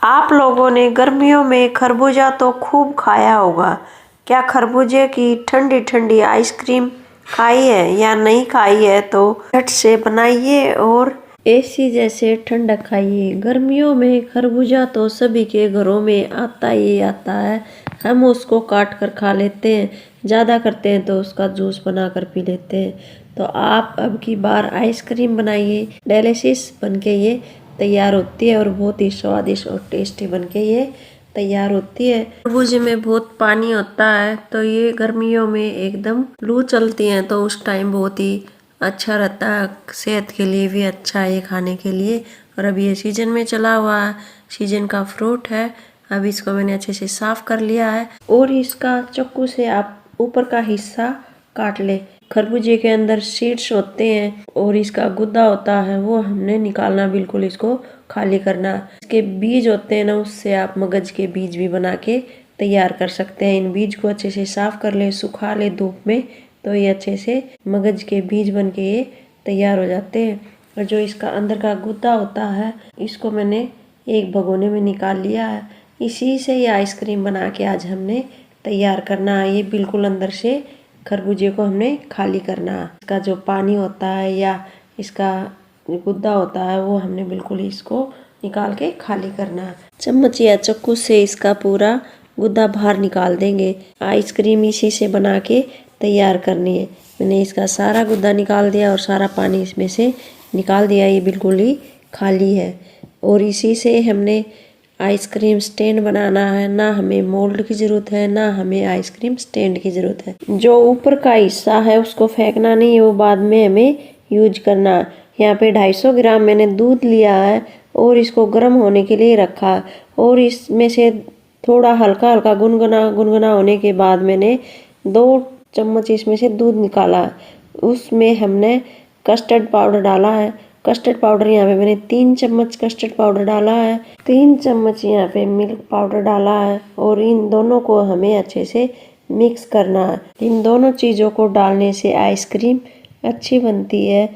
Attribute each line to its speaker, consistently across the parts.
Speaker 1: आप लोगों ने गर्मियों में खरबूजा तो खूब खाया होगा। क्या खरबूजे की ठंडी ठंडी आइसक्रीम खाई है या नहीं खाई है तो झट से बनाइए और एसी जैसे ठंडक खाइए। गर्मियों में खरबूजा तो सभी के घरों में आता ही आता है। हम उसको काट कर खा लेते हैं, ज़्यादा करते हैं तो उसका जूस बना कर पी लेते हैं। तो आप अब की बार आइसक्रीम बनाइए, डिलीशियस बनके ये तैयार होती है और बहुत ही स्वादिष्ट और टेस्टी बनके ये तैयार होती है। खरबूजे में बहुत पानी होता है तो ये गर्मियों में एकदम लू चलती है तो उस टाइम बहुत ही अच्छा रहता है, सेहत के लिए भी अच्छा है ये खाने के लिए। और अब ये सीजन में चला हुआ है, सीजन का फ्रूट है। अब इसको मैंने अच्छे से साफ कर लिया है और इसका चाकू से आप ऊपर का हिस्सा काट ले। खरबूजे के अंदर सीड्स होते हैं और इसका गुद्दा होता है, वो हमने निकालना, बिल्कुल इसको खाली करना। इसके बीज होते हैं ना, उससे आप मगज के बीज भी बना के तैयार कर सकते हैं। इन बीज को अच्छे से साफ कर ले, सुखा ले धूप में, तो ये अच्छे से मगज के बीज बन के ये तैयार हो जाते हैं। और जो इसका अंदर का गुद्दा होता है, इसको मैंने एक भगोने में निकाल लिया है। इसी से ये आइसक्रीम बना के आज हमने तैयार करना है। ये बिल्कुल अंदर से खरबूजे को हमने खाली करना है। इसका जो पानी होता है या इसका गुद्दा होता है, वो हमने बिल्कुल इसको निकाल के खाली करना है। चम्मच या चाकू से इसका पूरा गुद्दा बाहर निकाल देंगे। आइसक्रीम इसी से बना के तैयार करनी है। मैंने इसका सारा गुद्दा निकाल दिया और सारा पानी इसमें से निकाल दिया। ये बिल्कुल ही खाली है और इसी से हमने आइसक्रीम स्टैंड बनाना है। ना हमें मोल्ड की ज़रूरत है, ना हमें आइसक्रीम स्टैंड की ज़रूरत है। जो ऊपर का हिस्सा है उसको फेंकना नहीं है, वो बाद में हमें यूज करना। यहाँ पे 250 ग्राम मैंने दूध लिया है और इसको गर्म होने के लिए रखा और इसमें से थोड़ा हल्का हल्का गुनगुना होने के बाद मैंने 2 चम्मच इसमें से दूध निकाला। उसमें हमने कस्टर्ड पाउडर डाला है। कस्टर्ड पाउडर यहाँ पे मैंने 3 चम्मच कस्टर्ड पाउडर डाला है, 3 चम्मच यहाँ पे मिल्क पाउडर डाला है और इन दोनों को हमें अच्छे से मिक्स करना है। इन दोनों चीज़ों को डालने से आइसक्रीम अच्छी बनती है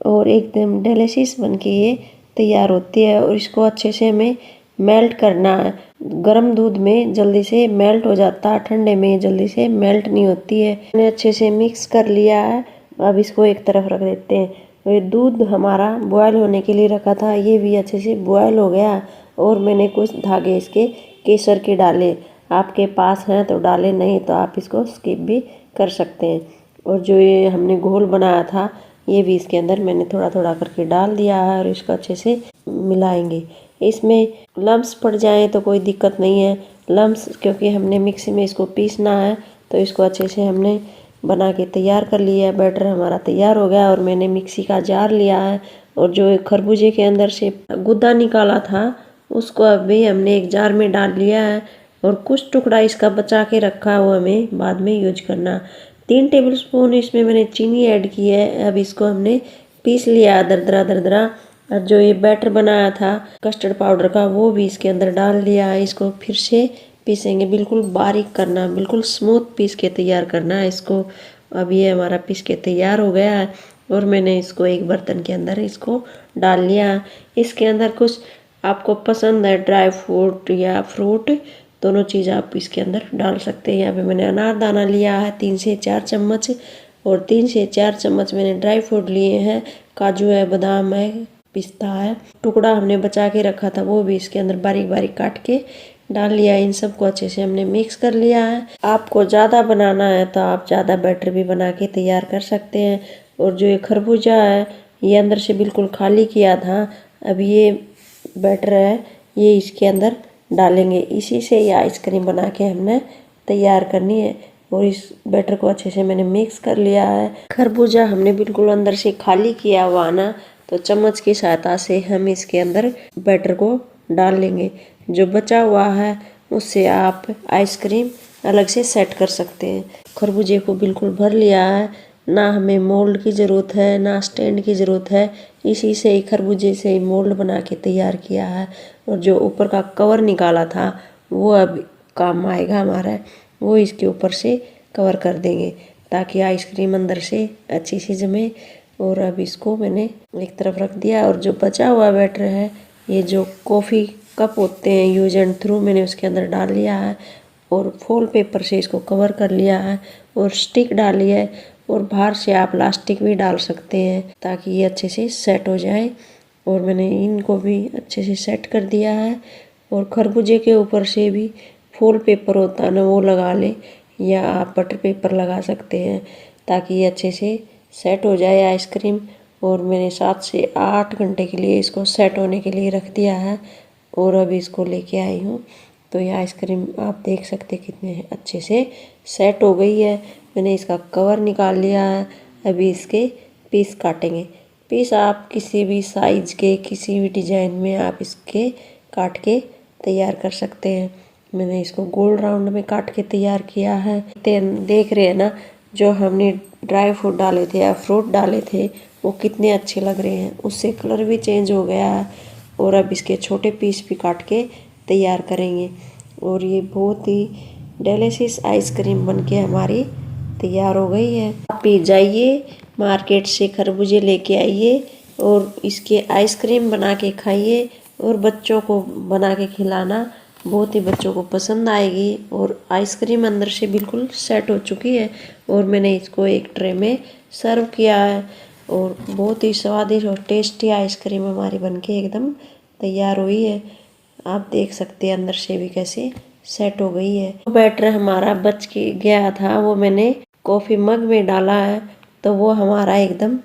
Speaker 1: और एकदम डिलीशियस बनके ये तैयार होती है। और इसको अच्छे से हमें मेल्ट करना है। गर्म दूध में जल्दी से मेल्ट हो जाता है, ठंडे में जल्दी से मेल्ट नहीं होती है। मैंने अच्छे से मिक्स कर लिया है। अब इसको एक तरफ रख देते हैं। ये दूध हमारा बॉयल होने के लिए रखा था, ये भी अच्छे से बॉयल हो गया और मैंने कुछ धागे इसके केसर के डाले। आपके पास हैं तो डालें, नहीं तो आप इसको स्किप भी कर सकते हैं। और जो ये हमने घोल बनाया था, ये भी इसके अंदर मैंने थोड़ा थोड़ा करके डाल दिया है और इसको अच्छे से मिलाएंगे। इसमें लम्स पड़ जाएं तो कोई दिक्कत नहीं है। लम्स क्योंकि हमने मिक्सी में इसको पीसना है तो इसको अच्छे से हमने बना के तैयार कर लिया है। बैटर हमारा तैयार हो गया और मैंने मिक्सी का जार लिया है और जो खरबूजे के अंदर से गुद्दा निकाला था उसको अभी हमने एक जार में डाल लिया है और कुछ टुकड़ा इसका बचा के रखा, वो हमें बाद में यूज करना। 3 टेबलस्पून इसमें मैंने चीनी ऐड की है। अब इसको हमने पीस लिया दरदरा दरदरा। और जो ये बैटर बनाया था कस्टर्ड पाउडर का, वो भी इसके अंदर डाल दिया है। इसको फिर से पीसेंगे, बिल्कुल बारीक करना, बिल्कुल स्मूथ पीस के तैयार करना है इसको। अब ये हमारा पीस के तैयार हो गया है और मैंने इसको एक बर्तन के अंदर इसको डाल लिया है। इसके अंदर कुछ आपको पसंद है ड्राई फ्रूट या फ्रूट, दोनों चीज़ आप इसके अंदर डाल सकते हैं। यहाँ पे मैंने अनारदाना लिया है 3 से 4 चम्मच और 3 से 4 चम्मच मैंने ड्राई फ्रूट लिए हैं। काजू है, बादाम है, पिस्ता है। टुकड़ा हमने बचा के रखा था, वो भी इसके अंदर बारीक बारीक काट के डाल लिया। इन सबको अच्छे से हमने मिक्स कर लिया है। आपको ज़्यादा बनाना है तो आप ज़्यादा बैटर भी बना के तैयार कर सकते हैं। और जो ये खरबूजा है, ये अंदर से बिल्कुल खाली किया था। अब ये बैटर है, ये इसके अंदर डालेंगे। इसी से ये आइसक्रीम बना के हमने तैयार करनी है। और इस बैटर को अच्छे से मैंने मिक्स कर लिया है। खरबूजा हमने बिल्कुल अंदर से खाली किया हुआ ना, तो चम्मच की सहायता से हम इसके अंदर बैटर को डाल लेंगे। जो बचा हुआ है उससे आप आइसक्रीम अलग से सेट कर सकते हैं। खरबूजे को बिल्कुल भर लिया है, ना हमें मोल्ड की ज़रूरत है ना स्टैंड की ज़रूरत है। इसी से ही खरबूजे से ही मोल्ड बना के तैयार किया है। और जो ऊपर का कवर निकाला था वो अब काम आएगा हमारा, वो इसके ऊपर से कवर कर देंगे ताकि आइसक्रीम अंदर से अच्छी सी जमे। और अब इसको मैंने एक तरफ रख दिया और जो बचा हुआ बैटर है, ये जो कॉफ़ी कप होते हैं यूज एंड थ्रू, मैंने उसके अंदर डाल लिया है और फॉल पेपर से इसको कवर कर लिया है और स्टिक डाली है। और बाहर से आप प्लास्टिक भी डाल सकते हैं ताकि ये अच्छे से सेट हो जाए। और मैंने इनको भी अच्छे से सेट कर दिया है। और खरबूजे के ऊपर से भी फॉल पेपर होता है ना, वो लगा ले, या आप बटर पेपर लगा सकते हैं ताकि ये अच्छे से सेट हो जाए आइसक्रीम। और मैंने 7 से 8 घंटे के लिए इसको सेट होने के लिए रख दिया है और अभी इसको लेके आई हूँ। तो ये आइसक्रीम आप देख सकते कितने अच्छे से सेट हो गई है। मैंने इसका कवर निकाल लिया है। अभी इसके पीस काटेंगे। पीस आप किसी भी साइज के, किसी भी डिजाइन में आप इसके काट के तैयार कर सकते हैं। मैंने इसको गोल राउंड में काट के तैयार किया है। देख रहे हैं ना, जो हमने ड्राई फ्रूट डाले थे या फ्रूट डाले थे वो कितने अच्छे लग रहे हैं, उससे कलर भी चेंज हो गया है। और अब इसके छोटे पीस भी काट के तैयार करेंगे। और ये बहुत ही डिलीशियस आइसक्रीम बनके हमारी तैयार हो गई है। आप भी जाइए मार्केट से खरबूजे लेके आइए और इसके आइसक्रीम बना के खाइए और बच्चों को बना के खिलाना, बहुत ही बच्चों को पसंद आएगी। और आइसक्रीम अंदर से बिल्कुल सेट हो चुकी है और मैंने इसको एक ट्रे में सर्व किया है। और बहुत ही स्वादिष्ट और टेस्टी आइसक्रीम हमारी बनके एकदम तैयार हुई है। आप देख सकते हैं अंदर से भी कैसे सेट हो गई है। बैटर हमारा बच के गया था, वो मैंने कॉफ़ी मग में डाला है तो वो हमारा एकदम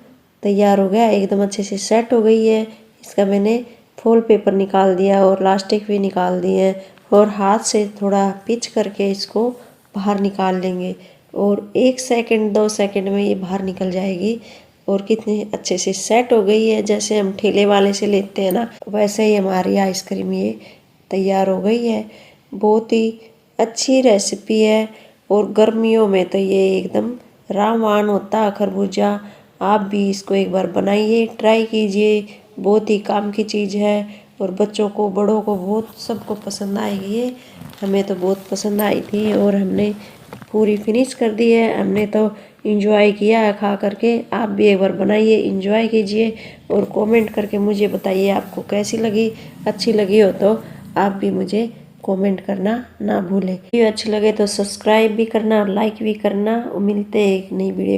Speaker 1: तैयार हो गया, एकदम अच्छे से सेट हो गई है। इसका मैंने फॉल पेपर निकाल दिया और प्लास्टिक भी निकाल दिए और हाथ से थोड़ा पिच करके इसको बाहर निकाल लेंगे और 1 सेकंड 2 सेकंड में ये बाहर निकल जाएगी। और कितने अच्छे से सेट हो गई है, जैसे हम ठेले वाले से लेते हैं ना, वैसे ही हमारी आइसक्रीम ये तैयार हो गई है। बहुत ही अच्छी रेसिपी है और गर्मियों में तो ये एकदम रामवान होता है खरबूजा। आप भी इसको एक बार बनाइए, ट्राई कीजिए, बहुत ही काम की चीज़ है और बच्चों को, बड़ों को, बहुत सबको पसंद आएगी ये। हमें तो बहुत पसंद आई थी और हमने पूरी फिनिश कर दी है। हमने तो इंजॉय किया है खा करके। आप भी एक बार बनाइए, इंजॉय कीजिए और कमेंट करके मुझे बताइए आपको कैसी लगी। अच्छी लगी हो तो आप भी मुझे कमेंट करना ना भूलें। वीडियो अच्छी लगे तो सब्सक्राइब भी करना और लाइक भी करना। मिलते हैं एक नई वीडियो।